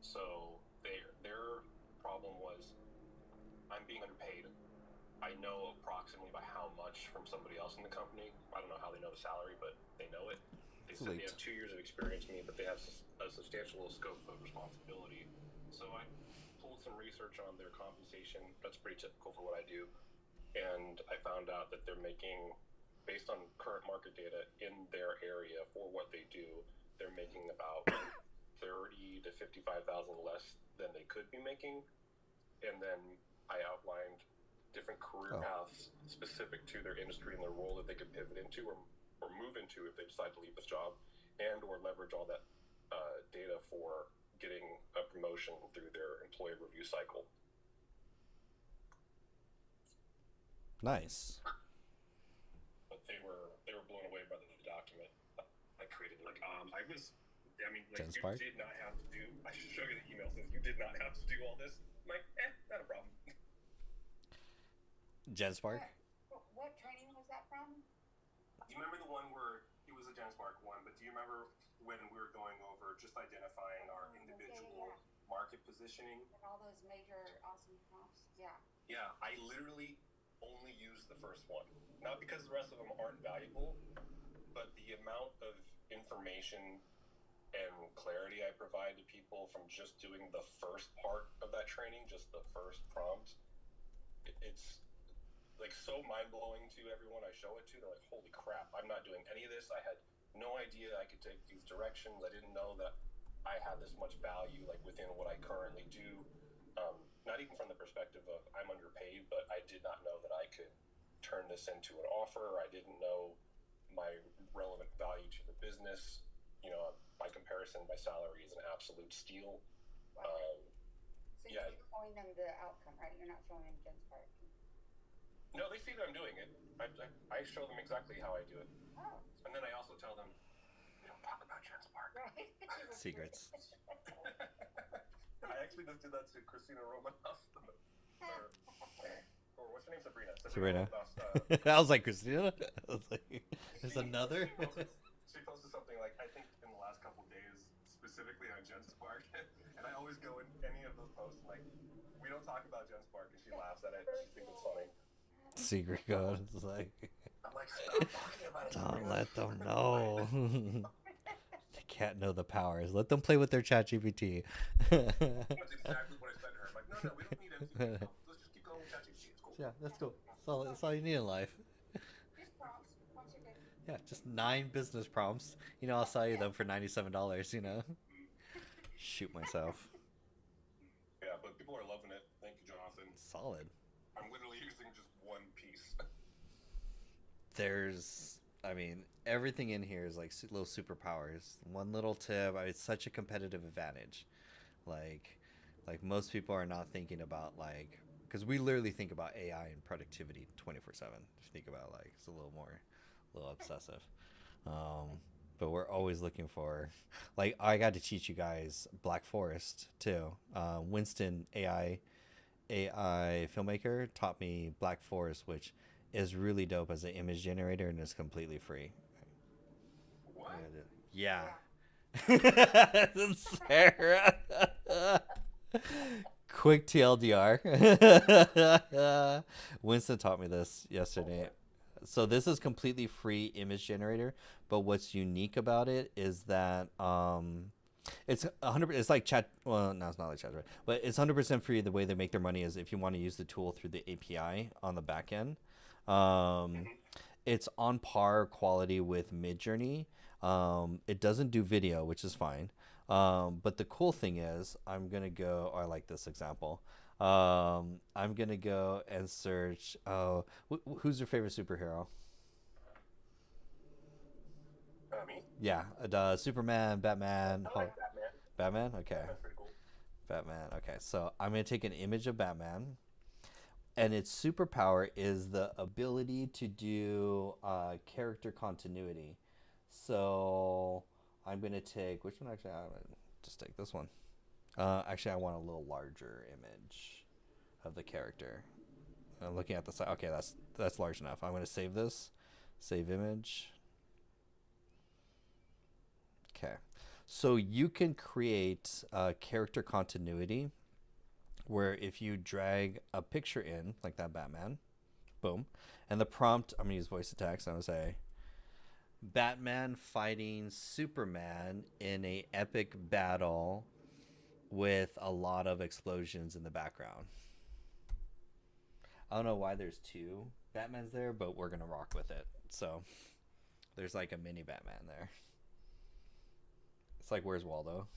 So their problem was, I'm being underpaid. I know approximately by how much from somebody else in the company. I don't know how they know the salary, but they know it. They said they have 2 years of experience in me, but they have a substantial scope of responsibility. So I pulled some research on their compensation. That's pretty typical for what I do. And I found out that they're making, based on current market data in their area for what they do, they're making about 30 to 55,000 less than they could be making. And then I outlined different career paths specific to their industry and their role that they could pivot into or move into if they decide to leave this job, and or leverage all that data for getting a promotion through their employee review cycle. Nice. But they were blown away by the document I created. Like I mean, like, you GenSpark? did not have to do. I should show you the email. Says you did not have to do all this. I'm like, not a problem. GenSpark? What training was that from? Do you remember the one where it was a GenSpark one? But do you remember when we were going over just identifying our individual market positioning and all those major awesome prompts? Yeah. Yeah, I literally only use the first one. Not because the rest of them aren't valuable, but the amount of information and clarity I provide to people from just doing the first part of that training, just the first prompt, it's like so mind-blowing to everyone I show it to. They're like, holy crap, I'm not doing any of this. I had no idea I could take these directions. I didn't know that I had this much value like within what I currently do. Not even from the perspective of I'm underpaid, but I did not know that I could turn this into an offer. I didn't know my relevant value to the business. You know, by comparison, my salary is an absolute steal. So you're showing them the outcome, right? You're not showing them GenSpark. No, they see that I'm doing it. I show them exactly how I do it. Oh. And then I also tell them, we don't talk about GenSpark. Right. Secrets. I actually just did that to Christina Romanoff. Or what's her name? Sabrina. Sabrina. I was like, Christina? I was like, there's another? She posted something like, I think in the last couple days, specifically on GenSpark, and I always go in any of those posts like, we don't talk about GenSpark, and she laughs at it. She thinks it's funny. Secret code. It's like, I'm like, stop talking about it. don't let them know. They can't know the powers. Let them play with their chat GPT. That's exactly what I said to her. I'm like, no, we don't need MCP. Let's just keep going with ChatGPT. It's cool. Yeah, that's cool. That's all you need in life. Just prompts. Prompts are good. Yeah, just 9 business prompts. You know, I'll sell you them for $97, you know? Shoot myself. Yeah, but people are loving it. Thank you, Jonathan. Solid. I'm literally using just one piece. I mean, everything in here is like little superpowers. One little tip, it's such a competitive advantage. Like, like most people are not thinking about because we literally think about AI and productivity 24/7. If you think about it's a little obsessive. But we're always looking for, I got to teach you guys Black Forest too. Winston AI filmmaker taught me Black Forest, which is really dope as an image generator and is completely free. What? Yeah. Sarah. Quick TLDR. Winston taught me this yesterday. So this is completely free image generator, but what's unique about it is that it's 100. It's like chat. Well, no, it's not like chat, right? But it's 100% free. The way they make their money is if you want to use the tool through the API on the back end. It's on par quality with Midjourney. It doesn't do video, which is fine. But the cool thing is, I'm gonna go. I like this example. I'm gonna go and search. Oh, who's your favorite superhero? Me? Yeah, Superman, Batman, I like Batman. Batman. Okay, Batman's pretty cool. Batman. Okay, so I'm gonna take an image of Batman, and its superpower is the ability to do character continuity. So I'm gonna take which one actually? I'm gonna just take this one. Actually, I want a little larger image of the character. I'm looking at the side. Okay, that's large enough. I'm gonna save this. Save image. Okay. So you can create character continuity where if you drag a picture in, like that Batman, boom, and the prompt, I'm going to use voice attacks, I'm going to say, Batman fighting Superman in a epic battle with a lot of explosions in the background. I don't know why there's two Batmans there, but we're going to rock with it. So there's like a mini Batman there. It's like, where's Waldo?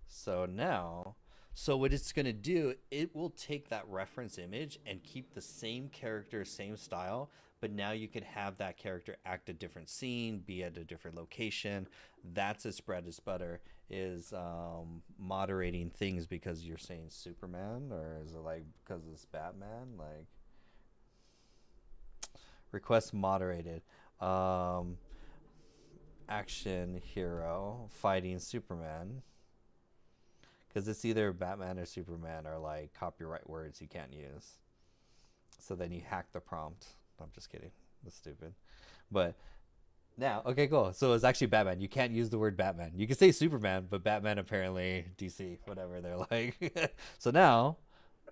So now, so what it's going to do, it will take that reference image and keep the same character, same style, but now you can have that character act a different scene, be at a different location. That's its bread and butter, is moderating things because you're saying Superman, or is it like because it's Batman? Like, request moderated. Action hero fighting Superman. Because it's either Batman or Superman are like copyright words you can't use. So then you hack the prompt. I'm just kidding. That's stupid. But now, okay, cool. So it's actually Batman. You can't use the word Batman. You can say Superman, but Batman apparently, DC, whatever they're like. So now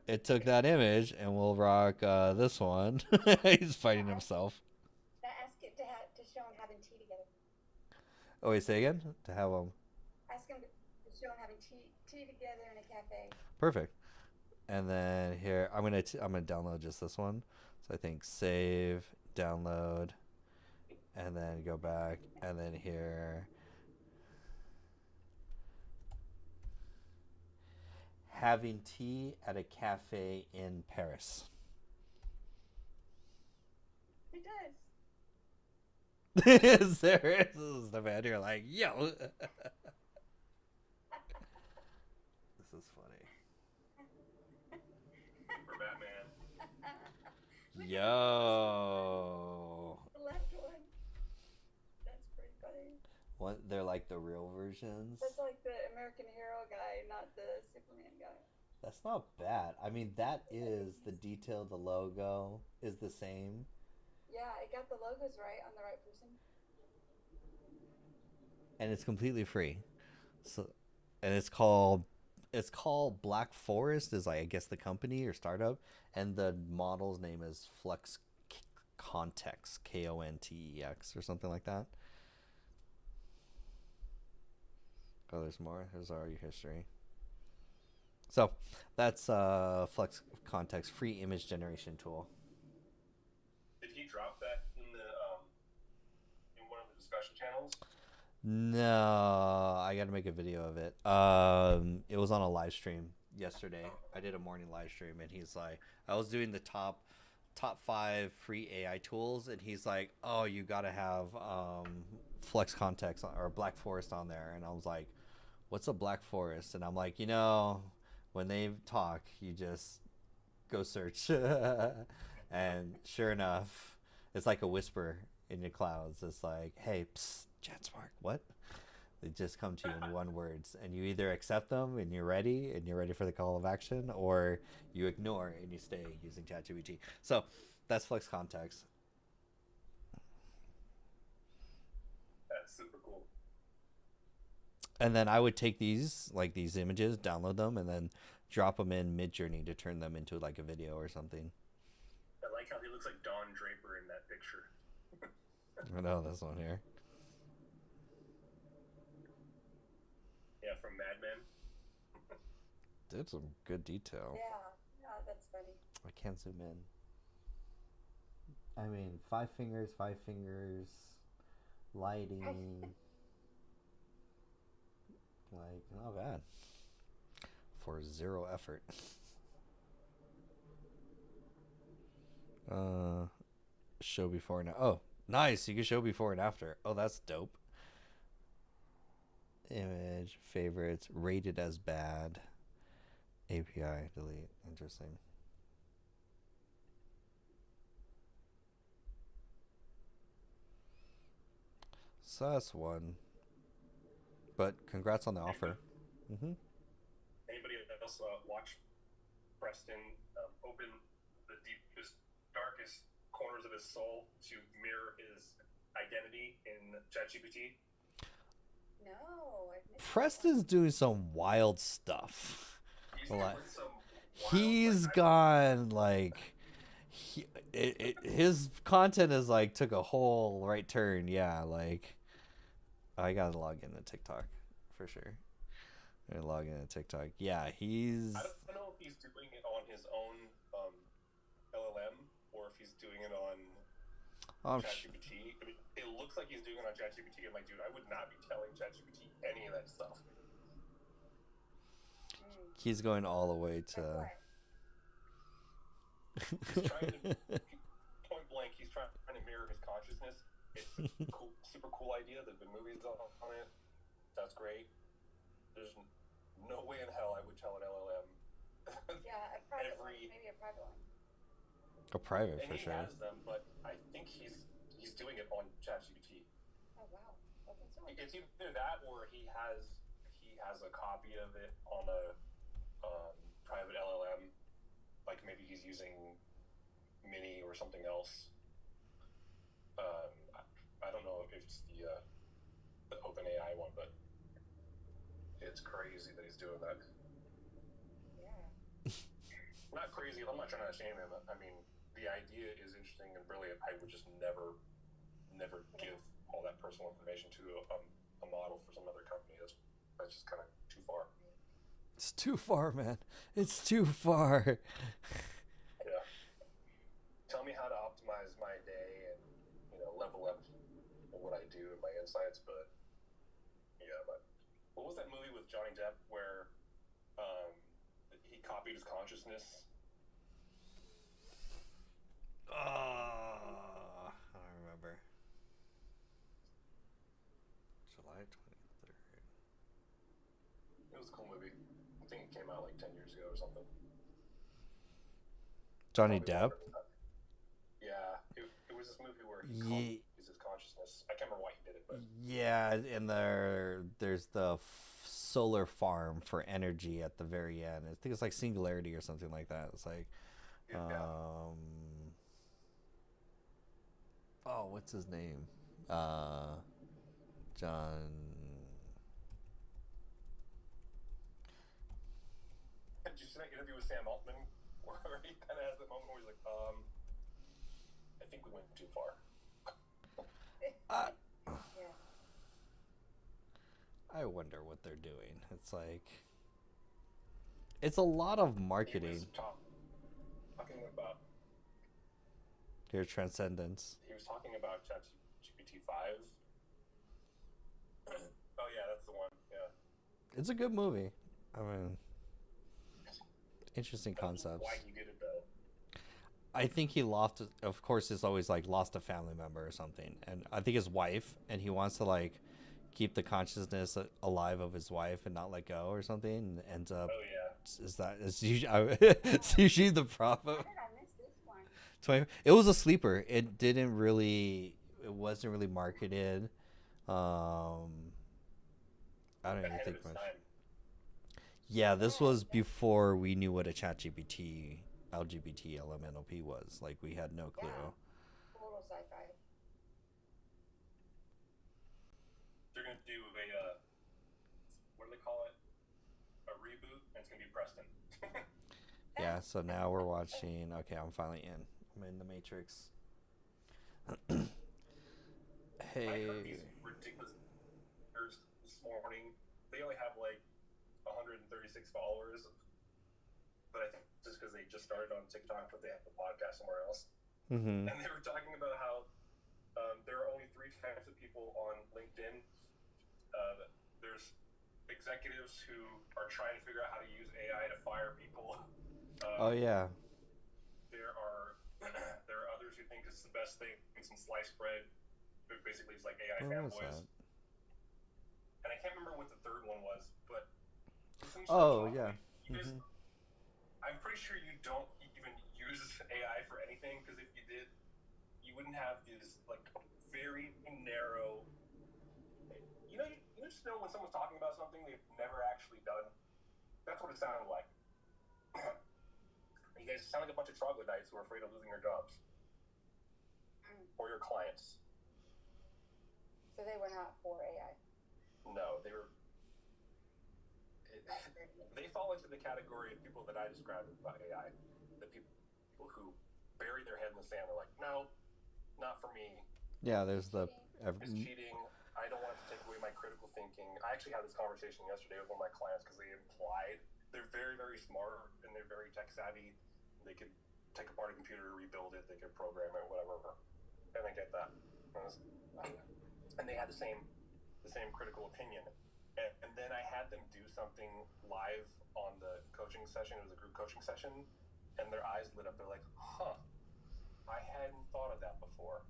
it took that image and we'll rock this one. He's fighting himself. Now ask it to show him having tea together. Oh, wait, say again? To have them. Ask him to show him having tea together in a cafe. Perfect. And then here, I'm gonna download just this one. So I think save, download, and then go back, and then here, having tea at a cafe in Paris. It does. There is the man. You're like, yo. This is funny. For Batman. Yo. The left one. That's pretty funny. What? They're like the real versions. That's like the American Hero guy, not the Superman guy. That's not bad. I mean, that is the detail. The logo is the same. Yeah, it got the logos right on the right person. And it's completely free. So, and it's called Black Forest, is like, I guess, the company or startup, and the model's name is Flex Context, Kontex or something like that. Oh, there's more. There's already history. So that's Flex Context free image generation tool. Did he drop that in one of the discussion channels? No, I got to make a video of it. It was on a live stream yesterday. I did a morning live stream, and he's like, I was doing the top 5 free AI tools, and he's like, oh, you got to have Flex Context or Black Forest on there. And I was like, what's a Black Forest? And I'm like, when they talk, you just go search. And sure enough, it's like a whisper in your clouds. It's like, hey, psst, JetSpark, what? They just come to you in one words, and you either accept them and you're ready for the call of action, or you ignore and you stay using ChatGPT. So that's Flex Context. That's super cool. And then I would take these images, download them, and then drop them in Midjourney to turn them into like a video or something. I like how he looks like Don Draper in that picture. I know this one here. Yeah, from Mad Men. Did some good detail. Yeah, that's funny. I can't zoom in. I mean, 5 fingers, lighting. Like, not bad. For 0 effort. Show before and oh, nice. You can show before and after. Oh, that's dope. Image, favorites, rated as bad. API, delete. Interesting. So that's one. But congrats on the offer. Mm-hmm. Anybody else watch Preston open the deepest, darkest corners of his soul to mirror his identity in ChatGPT? No, I've missed Preston's doing some wild stuff. He's Like, doing some wild, he's like, gone like his content is like took a whole right turn. Yeah, like I gotta log into TikTok for sure. I gotta log into TikTok. Yeah, he's. I don't know if he's doing it on his own LLM or if he's doing it on ChatGPT. I mean, it looks like he's doing it on ChatGPT. I'm like, dude, I would not be telling ChatGPT any of that stuff. He's going all the way to. He's trying to, point blank, he's trying to mirror his consciousness. It's a cool, super cool idea. There's been movies on it. That's great. There's no way in hell I would tell an LLM. Yeah, a private one. Maybe a private one. A private, and for sure. He has them, but I think he's doing it on ChatGPT. Oh wow, it's either that or he has a copy of it on a private LLM. Like maybe he's using Mini or something else. I don't know if it's the OpenAI one, but it's crazy that he's doing that. Yeah. Not crazy. I'm not trying to shame him. I mean, the idea is interesting and brilliant. I would just never give all that personal information to a model for some other company. That's just kind of too far. It's too far, man. It's too far. Yeah. Tell me how to optimize my day and level up what I do and my insights, but yeah. But what was that movie with Johnny Depp where he copied his consciousness? I don't remember. July 23rd. It was a cool movie. I think it came out like 10 years ago or something. Johnny Depp? Yeah, it was this movie where he copied his consciousness. I can't remember why he did it, but yeah, and there's the solar farm for energy at the very end. I think it's like Singularity or something like that. It's like, oh, what's his name? John. Did you see that interview with Sam Altman where he kind of has that moment where he's like, I think we went too far. I wonder what they're doing. It's like, it's a lot of marketing. He was talking about Your transcendence. He was talking about ChatGPT 5. Oh yeah, that's the one. Yeah. It's a good movie. I mean, interesting concepts. Why he did it though? I think he lost. Of course, it's always like lost a family member or something, and I think his wife, and he wants to like keep the consciousness alive of his wife and not let go or something. And ends up. Oh yeah. It's usually, it's usually the problem. How did I miss this one? It was a sleeper. It wasn't really marketed. I don't even think much. Yeah, this was before we knew what a ChatGPT, LGBT, LMNOP was. Like, we had no clue. Yeah. Total sci-fi. They're gonna do a what do they call it? A reboot, and it's gonna be Preston. Yeah, so now we're watching. Okay, I'm finally in. I'm in the Matrix. Hey. I heard these ridiculous this morning. They only have like 136 followers, but I think just because they just started on TikTok, but they have the podcast somewhere else. Mm-hmm. And they were talking about how there are only 3 types of people on LinkedIn. There's executives who are trying to figure out how to use AI to fire people. Oh yeah. There are others who think it's the best thing since sliced bread. But basically, it's like AI fanboys. And I can't remember what the third one was, but oh yeah. You guys, I'm pretty sure you don't even use AI for anything, because if you did, you wouldn't have these like very narrow. You just know when someone's talking about something they've never actually done. That's what it sounded like. You guys sound like a bunch of troglodytes who are afraid of losing their jobs or your clients. So they were not for AI. No, they fall into the category of people that I described about AI. The people who bury their head in the sand. They're like, no, not for me. Yeah, there's the. It's cheating. I don't want it to take away my critical thinking. I actually had this conversation yesterday with one of my clients because they implied they're very, very smart and they're very tech savvy. They could take apart a computer, rebuild it, they could program it, whatever. And I get that. And they had the same critical opinion. And then I had them do something live on the coaching session. It was a group coaching session, and their eyes lit up. They're like, "Huh, I hadn't thought of that before."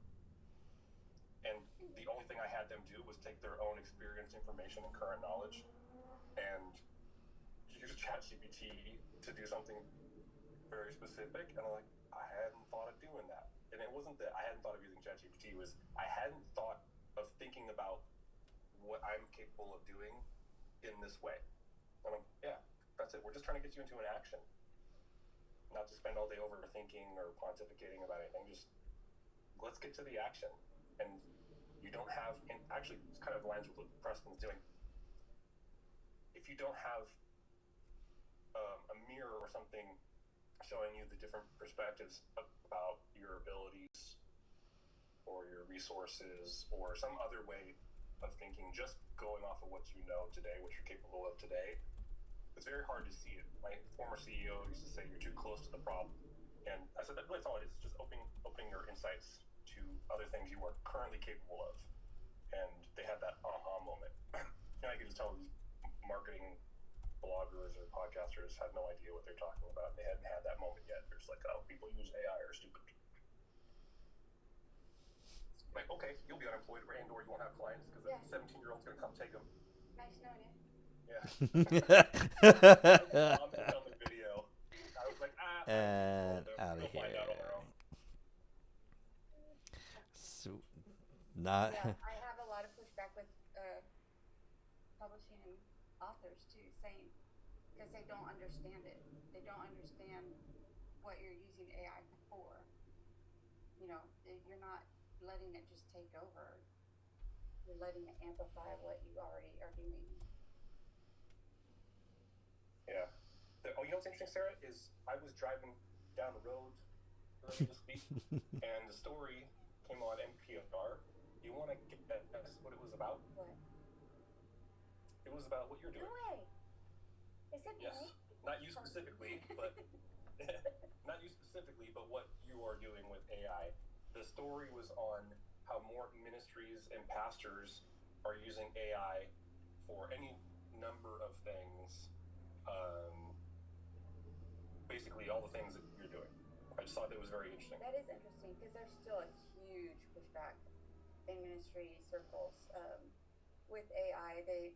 And the only thing I had them do was take their own experience, information, and current knowledge, and use ChatGPT to do something very specific. And I'm like, I hadn't thought of doing that. And it wasn't that I hadn't thought of using ChatGPT. It was I hadn't thought of thinking about what I'm capable of doing in this way. And I'm, yeah, that's it. We're just trying to get you into an action. Not to spend all day overthinking or pontificating about anything. Just let's get to the action. And you don't have, and actually it's kind of aligns with what Preston's doing. If you don't have a mirror or something showing you the different perspectives about your abilities or your resources or some other way of thinking, just going off of what you know today, what you're capable of today, it's very hard to see it. My former CEO used to say you're too close to the problem. And I said that's all it is, just opening your insights to other things you are currently capable of. And they had that aha moment. And I could just tell these marketing bloggers or podcasters had no idea what they're talking about. They hadn't had that moment yet. They're just like, oh, people use AI are stupid. Like, okay, you'll be unemployed, and or you won't have clients because a 17-year-old's going to come take them. Nice knowing you. Yeah. I'm going to film the video. I was like, and out of here. Find out on their own. So, not. Yeah, I have a lot of pushback with publishing and authors too, saying because they don't understand it. They don't understand what you're using AI for. You know, you're not letting it just take over. You're letting it amplify what you already are doing. Yeah. You know what's interesting, Sarah, is I was driving down the road earlier this week, and the story came on NPR. You want to guess what it was about? What? It was about what you're doing. No way. Is it Yes. me? Not you specifically, but not you specifically, but what you are doing with AI. The story was on how more ministries and pastors are using AI for any number of things. Basically, all the things that you're doing. I just thought that was very interesting. That is interesting because there's still a huge pushback in ministry circles with AI. It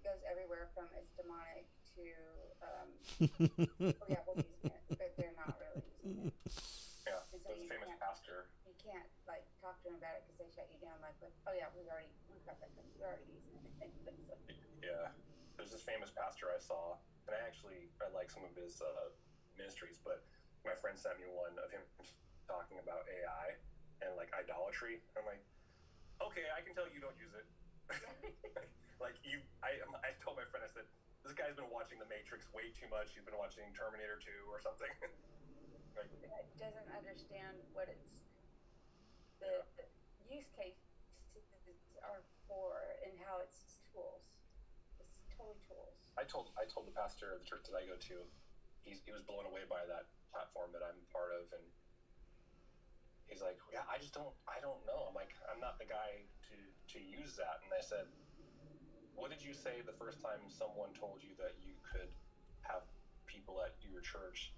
goes everywhere from it's demonic to oh yeah, we're using it, but they're not really using it. Yeah, And so there's a famous pastor. You can't like talk to them about it because they shut you down. Like, oh yeah, we've got that. We're already using it. Yeah, there's this famous pastor I saw, and I like some of his ministries, but my friend sent me one of him talking about AI and like idolatry. I'm like, okay, I can tell you don't use it. Like I told my friend, I said, this guy's been watching The Matrix way too much. He's been watching Terminator 2 or something. Like, doesn't understand what it's the use cases are for and how it's tools. It's totally tools. I told the pastor of the church that I go to, he was blown away by that platform that I'm part of, and he's like, yeah, I don't know. I'm like, I'm not the guy to use that. And I said, what did you say the first time someone told you that you could have people at your church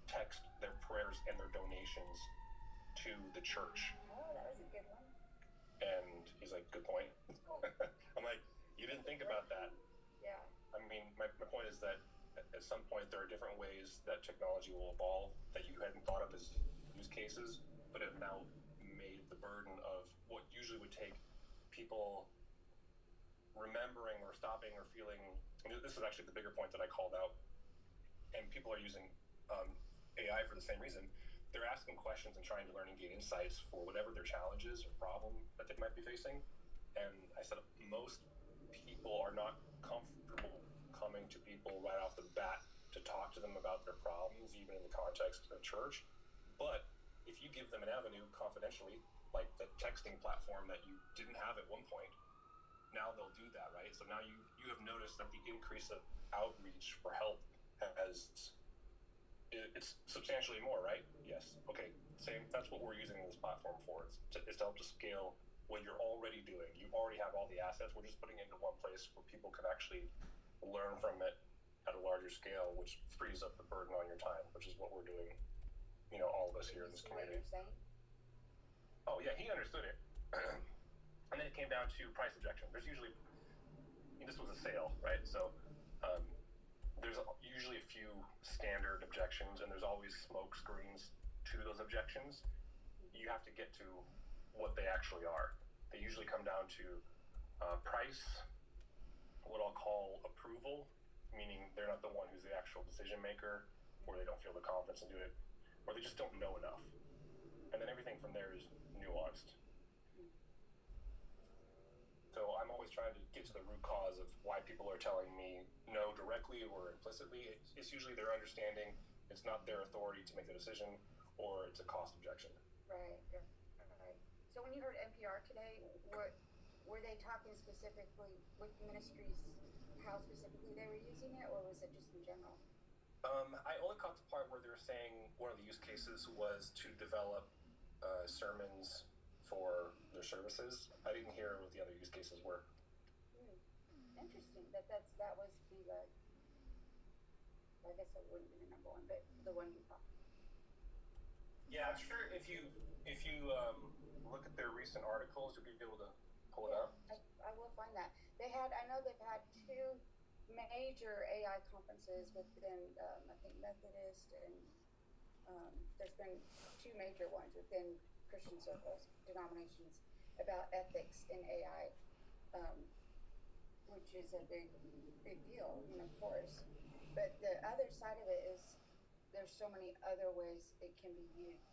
text their prayers and their donations to the church? Oh, that was a good one. And he's like, good point. I'm like, you didn't think about that. Yeah. I mean, my point is that at some point there are different ways that technology will evolve that you hadn't thought of as use cases, but have now made the burden of what usually would take people remembering or stopping or feeling. And this is actually the bigger point that I called out. And people are using AI for the same reason. They're asking questions and trying to learn and gain insights for whatever their challenges or problem that they might be facing. And I said most people are not comfortable coming to people right off the bat to talk to them about their problems, even in the context of church. But if you give them an avenue confidentially, like the texting platform that you didn't have at one point, now they'll do that, right? So now you have noticed that the increase of outreach for help it's substantially more, right? Yes. Okay. Same. That's what we're using this platform for. It's to help to scale what you're already doing. You already have all the assets. We're just putting it into one place where people can actually learn from it at a larger scale, which frees up the burden on your time, which is what we're doing. All of us here in this community. Oh yeah, he understood it. And then it came down to price objection. There's usually, this was a sale, right? So there's usually a few standard objections, and there's always smoke screens to those objections. You have to get to what they actually are. They usually come down to price, what I'll call approval, meaning they're not the one who's the actual decision maker, or they don't feel the confidence to do it, or they just don't know enough. And then everything from there is nuanced. So I'm always trying to get to the root cause of why people are telling me no directly or implicitly. It's usually their understanding. It's not their authority to make the decision, or it's a cost objection. Right. So when you heard NPR today, were they talking specifically with ministries, how specifically they were using it, or was it just in general? I only caught the part where they were saying one of the use cases was to develop sermons for their services. I didn't hear what the other use cases were. Interesting. That was the I guess that wouldn't be the number one, but the one you thought. Yeah, I'm sure if you look at their recent articles, you'll be able to pull it up. I will find that. I know they've had two major AI conferences within I think Methodist, and there's been two major ones within Christian circles, denominations, about ethics in AI, which is a big deal, of course. But the other side of it is there's so many other ways it can be used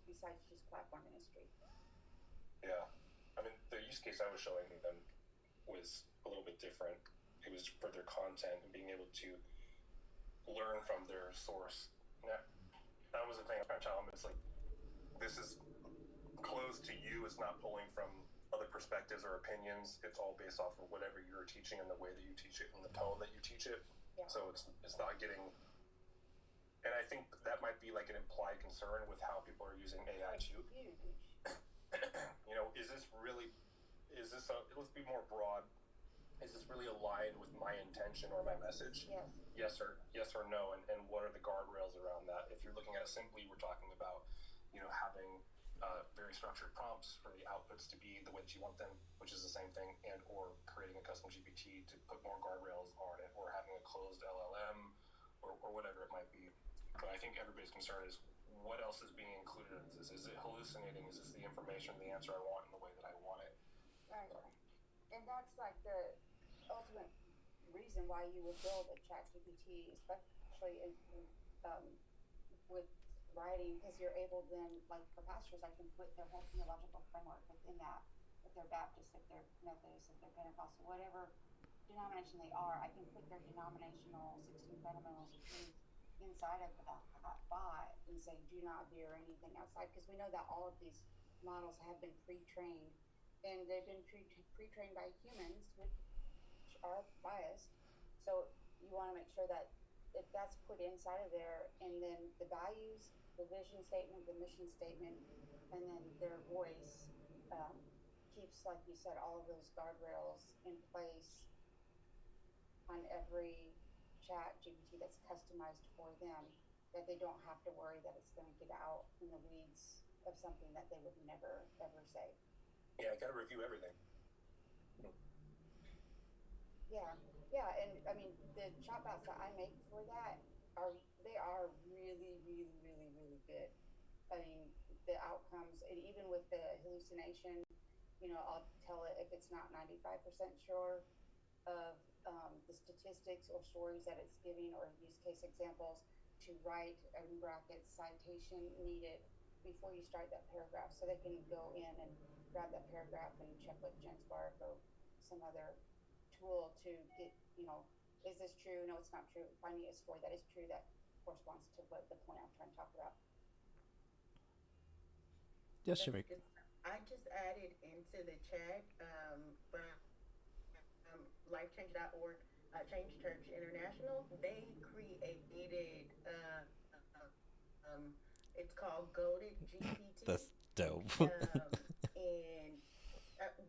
besides just platform ministry. Yeah. I mean, the use case I was showing them was a little bit different. It was for their content and being able to learn from their source. That was the thing I was trying to tell them. It's like, this is closed to you. It's not pulling from other perspectives or opinions. It's all based off of whatever you're teaching and the way that you teach it and the tone that you teach it. Yeah. So it's not getting, and I think that might be like an implied concern with how people are using AI too. Let's be more broad. Is this really aligned with my intention or my message? Yes or no, and what are the guardrails around that? If you're looking at it simply, we're talking about, having very structured prompts for the outputs to be the way that you want them, which is the same thing, and or creating a custom GPT to put more guardrails on it, or having a closed LLM, or whatever it might be. But I think everybody's concern is, what else is being included in this? Is it hallucinating? Is this the information, the answer I want in the way that I want it? Right. And that's like the ultimate reason why you would build a ChatGPT, especially with writing, because you're able then, like for pastors, I can put their whole theological framework within that. If they're Baptist, if they're Methodist, if they're Pentecostal, whatever denomination they are, I can put their denominational 16 fundamentals of truth inside of that bot and say, do not veer anything outside, because we know that all of these models have been pre-trained, and they've been pre-trained by humans, which are biased. So you want to make sure that if that's put inside of there, and then the values, the vision statement, the mission statement, and then their voice keeps, like you said, all of those guardrails in place on every ChatGPT that's customized for them, that they don't have to worry that it's going to get out in the weeds of something that they would never, ever say. Yeah, I got to review everything. Yeah, and I mean, the chatbots that I make for that are really, really, really, really good. I mean, the outcomes, and even with the hallucination, I'll tell it if it's not 95% sure of the statistics or stories that it's giving, or use case examples, to write in brackets citation needed before you start that paragraph, so they can go in and grab that paragraph and check with GenSpark or some other tool to get, is this true? No, it's not true. Finding a story that is true that corresponds to what the point I'm trying to talk about. Yes, That's Shimmy. good stuff. I just added into the chat from lifechange.org, Change Church International. They created, it's called Goaded GPT. That's dope. And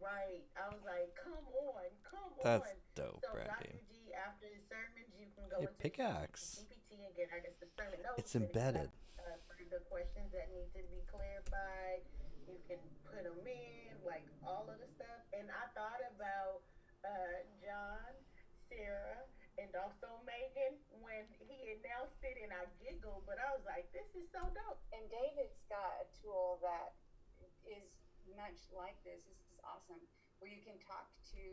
right, I was like, come on, come That's on. dope, So Brandy. Dr. G, after the sermons, you can go Hey, into pickaxe. GPT and get, I guess, the sermon notes. It's And if you embedded. have further questions that need to be clarified, you can put them in, like all of the stuff. And I thought about John, Sarah, and also Megan when he announced it, and I giggled, but I was like, this is so dope. And David's got a tool that is much like this. This is awesome. Where you can talk to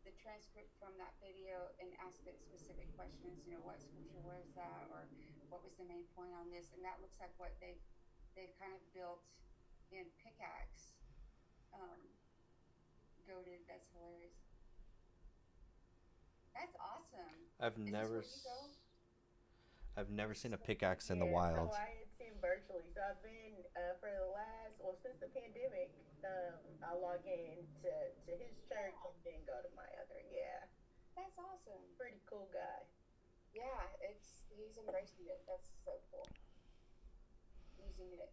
the transcript from that video and ask it specific questions. What scripture was that, or what was the main point on this? And that looks like what they've kind of built in Pickaxe. Goated. That's hilarious. That's awesome. I've Is this never where you go? I've never seen a pickaxe in the Yeah, wild. so I had seen virtually. So I've been for the last, well, since the pandemic, I log in to his church and then go to my other. Yeah, That's awesome. pretty cool guy. Yeah, he's embracing it. That's so cool. Using it.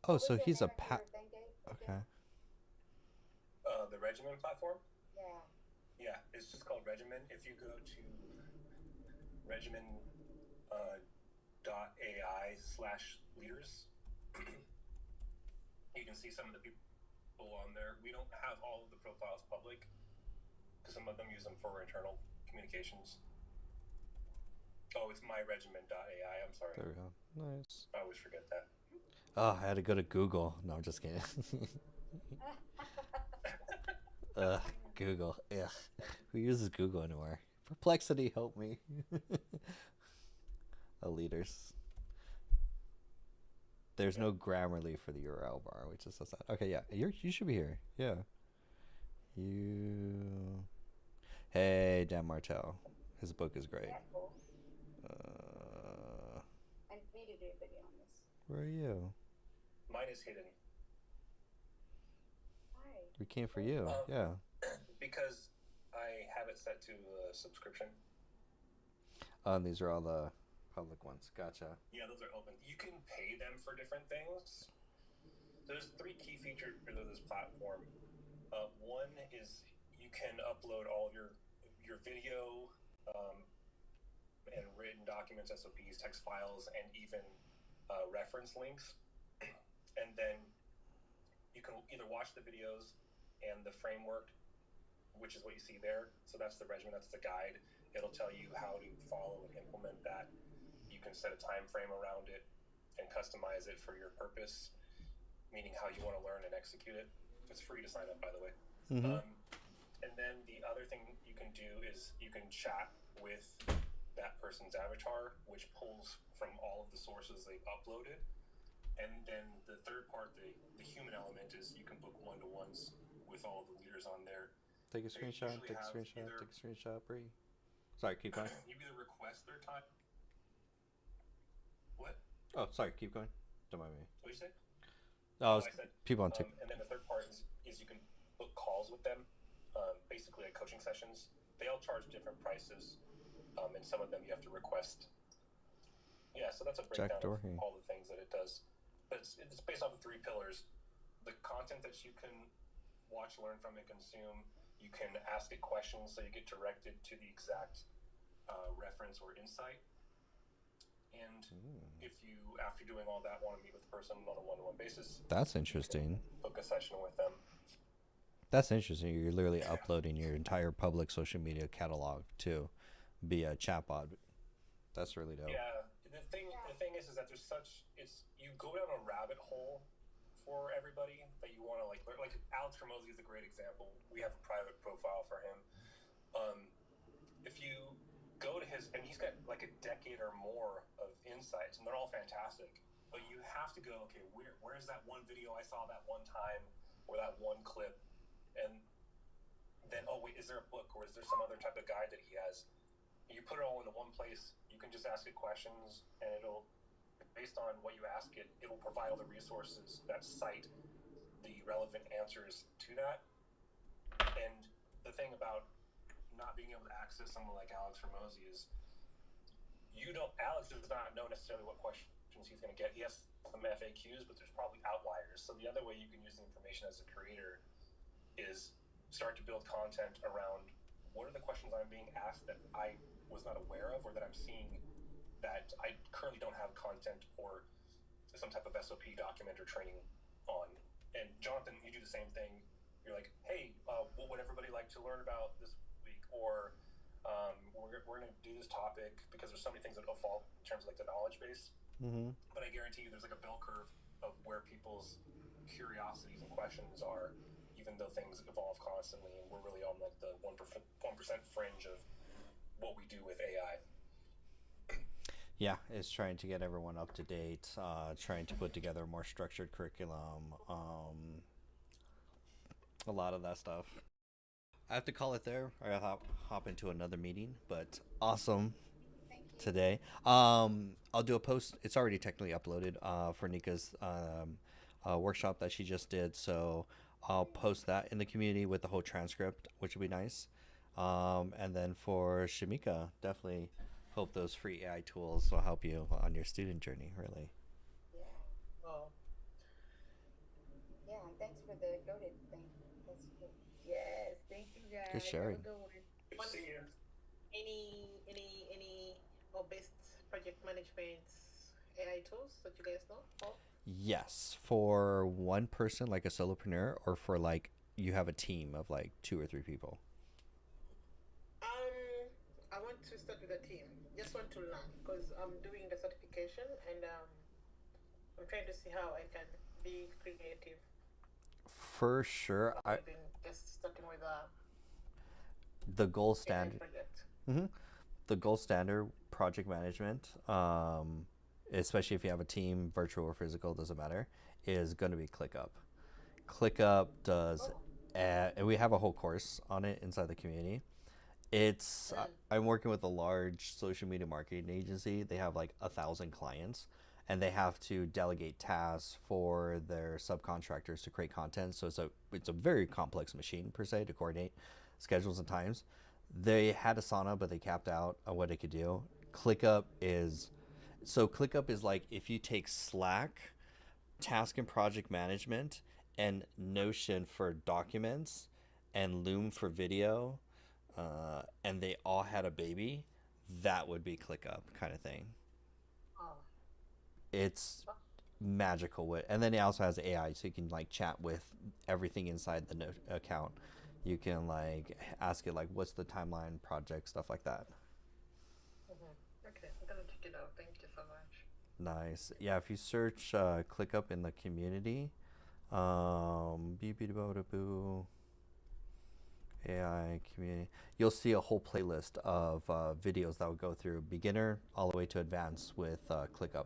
Oh, What was so the he's a name of your thing, Dave? Okay. The Regimen platform. Yeah. Yeah, it's just called Regimen. If you go to regimen .ai/leaders, you can see some of the people on there. We don't have all of the profiles public because some of them use them for internal communications. Oh, it's myregimen.ai. I'm sorry. There we go. Nice. I always forget that. Oh, I had to go to Google. No, I'm just kidding. Google. Ugh. Who uses Google anymore? Perplexity, help me. Leaders. There's no Grammarly for the URL bar, which is so sad. Okay, yeah, you should be here. Yeah. You. Hey, Dan Martell. His book is great. Yeah, cool. I need to do a video on this. Where are you? Mine is hidden Why? We came for you. Yeah. because I have it set to subscription. And these are all the public ones. Gotcha. Yeah, those are open. You can pay them for different things. There's 3 key features of this platform. One is you can upload all your video and written documents, SOPs, text files, and even reference links. And then you can either watch the videos and the framework, which is what you see there. So that's the regimen, that's the guide. It'll tell you how to follow and implement that. You can set a time frame around it and customize it for your purpose, meaning how you want to learn and execute it. It's free to sign up, by the way. Mm-hmm. And then the other thing you can do is you can chat with that person's avatar, which pulls from all of the sources they've uploaded. And then the third part, the human element, is you can book one-to-ones with all of the leaders on there. Take a They screenshot. usually Take a have screenshot. either- Take a screenshot, Bree. Sorry, keep going. You either request their time. What? Oh, sorry, keep going. Don't mind me. What did you say? Oh, I said, people on TikTok. and then the third part is you can book calls with them, basically like coaching sessions. They all charge different prices, and some of them you have to request. Yeah, so that's a Jack breakdown Doherty. of all the things that it does. But it's based off of 3 pillars. The content that you can watch, learn from, and consume. You can ask it questions so you get directed to the exact reference or insight. And if you, after doing all that, want to meet with the person on a one-to-one basis, That's interesting. book a session with them. That's interesting. You're literally uploading your entire public social media catalog to be a chatbot. That's really dope. Yeah, the thing is that there's you go down a rabbit hole for everybody that you want to learn. Like Alex Hormozy is a great example. We have a private profile for him. If you go to his, and he's got like a decade or more of insights, and they're all fantastic. But you have to go, okay, where's that one video I saw that one time, or that one clip, and then, oh wait, is there a book or is there some other type of guide that he has? You put it all into one place. You can just ask it questions, and it'll, based on what you ask it, it will provide all the resources that cite the relevant answers to that. And the thing about not being able to access someone like Alex Hormozi is Alex does not know necessarily what questions he's going to get. He has some FAQs, but there's probably outliers. So the other way you can use the information as a creator is start to build content around what are the questions I'm being asked that I was not aware of, or that I'm seeing that I currently don't have content or some type of SOP document or training on. And Jonathan, you do the same thing. You're like, hey, what would everybody like to learn about this week? Or we're going to do this topic, because there's so many things that will fall in terms of like the knowledge base. Mm-hmm. But I guarantee you there's like a bell curve of where people's curiosities and questions are, even though things evolve constantly, and we're really on like the 1% fringe of what we do with AI. Yeah, it's trying to get everyone up to date, trying to put together a more structured curriculum, a lot of that stuff. I have to call it there. I gotta hop into another meeting, but awesome today. I'll do a post. It's already technically uploaded for Nika's workshop that she just did, so I'll post that in the community with the whole transcript, which would be nice. And then for Shamika, definitely hope those free AI tools will help you on your student journey, really. Yeah. Oh. Yeah, and thanks for the goaded thing. That's good. Yes. Thank you guys. Good sharing. Have a good one. Good to see you. Any or best project management AI tools that you guys know of? Yes, for one person, like a solopreneur, or for like you have a team of like 2 or 3 people. I want to start with a team. Just want to learn, because I'm doing the certification, and I'm trying to see how I can be creative. For sure, Rather than just starting with the gold AI standard. project. The gold standard project management, especially if you have a team, virtual or physical, doesn't matter, is going to be ClickUp. ClickUp does, and we have a whole course on it inside the community. It's I'm working with a large social media marketing agency. They have like 1,000 clients, and they have to delegate tasks for their subcontractors to create content. So it's a very complex machine per se to coordinate schedules and times. They had Asana, but they capped out on what it could do. ClickUp is like if you take Slack, task and project management, and Notion for documents, and Loom for video, and they all had a baby, that would be ClickUp kind of thing. Oh. It's magical. And then it also has AI, so you can like chat with everything inside the account. You can like ask it like, what's the timeline, project, stuff like that. Okay, I'm gonna check it out. Thank you so much. Nice. Yeah, if you search ClickUp in the community, AI community, you'll see a whole playlist of videos that will go through beginner all the way to advanced with ClickUp.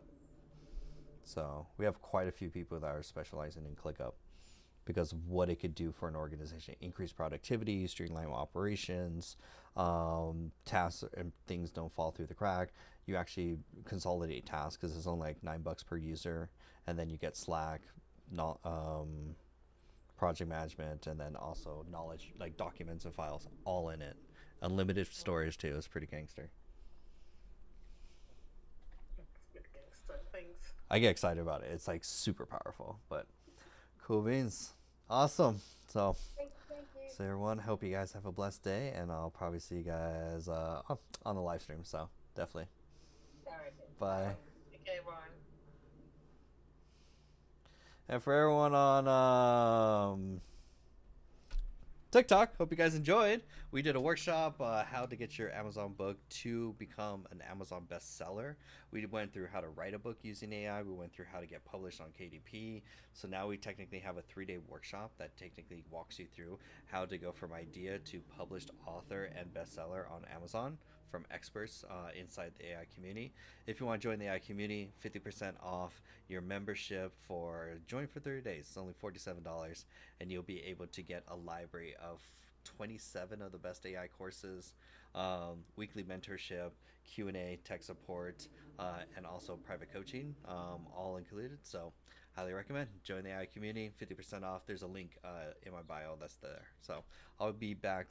So we have quite a few people that are specializing in ClickUp because of what it could do for an organization: increase productivity, streamline operations, tasks and things don't fall through the crack. You actually consolidate tasks because it's only like $9 per user, and then you get Slack, project management, and then also knowledge, like documents and files, all in it. Unlimited storage too. It's pretty gangster. Thanks. I get excited about it. It's like super powerful, but cool beans. Awesome. So, Thank you. so everyone, hope you guys have a blessed day, and I'll probably see you guys on the live stream. So definitely. All right. Bye. Okay, bye. And for everyone on TikTok, hope you guys enjoyed. We did a workshop, how to get your Amazon book to become an Amazon bestseller. We went through how to write a book using AI. We went through how to get published on KDP. So now we technically have a 3-day workshop that technically walks you through how to go from idea to published author and bestseller on Amazon from experts inside the AI community. If you want to join the AI community, 50% off your membership for join for 30 days. It's only $47, and you'll be able to get a library of 27 of the best AI courses, weekly mentorship, Q&A, tech support, and also private coaching, all included. So highly recommend. Join the AI community, 50% off. There's a link in my bio that's there. So I'll be back